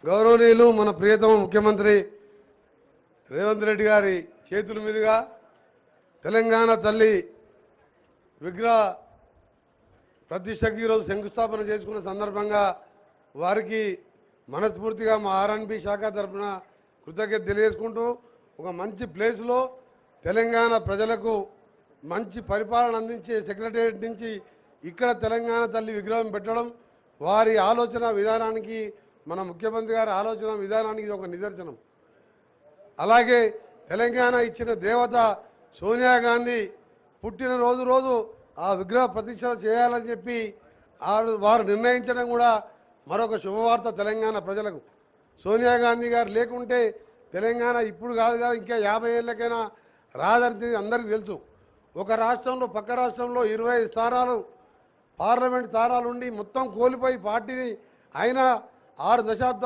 గౌరవనీయులు మన ప్రియతమ ముఖ్యమంత్రి రేవంత్ రెడ్డి గారి చేతుల మీదుగా తెలంగాణ తల్లి విగ్రహ ప్రతిష్టకి ఈరోజు శంకుస్థాపన చేసుకున్న సందర్భంగా వారికి మనస్ఫూర్తిగా మా ఆర్ఎండ్బి శాఖ తరఫున కృతజ్ఞత తెలియజేసుకుంటూ ఒక మంచి ప్లేస్లో తెలంగాణ ప్రజలకు మంచి పరిపాలన అందించే సెక్రటేరియట్ నుంచి ఇక్కడ తెలంగాణ తల్లి విగ్రహం పెట్టడం వారి ఆలోచన విధానానికి మన ముఖ్యమంత్రి గారి ఆలోచన విధానానికి ఇది ఒక నిదర్శనం. అలాగే తెలంగాణ ఇచ్చిన దేవత సోనియా గాంధీ పుట్టినరోజు ఆ విగ్రహ ప్రతిష్ఠ చేయాలని చెప్పి వారు నిర్ణయించడం కూడా మరొక శుభవార్త తెలంగాణ ప్రజలకు. సోనియా గాంధీ గారు లేకుంటే తెలంగాణ ఇప్పుడు కాదు ఇంకా 50 ఏళ్ళకైనా రాదని అందరికీ తెలుసు. ఒక రాష్ట్రంలో పక్క రాష్ట్రంలో 20 స్థానాలు పార్లమెంట్ స్థానాలు ఉండి మొత్తం కోల్పోయి పార్టీని అయినా 6 దశాబ్దాలు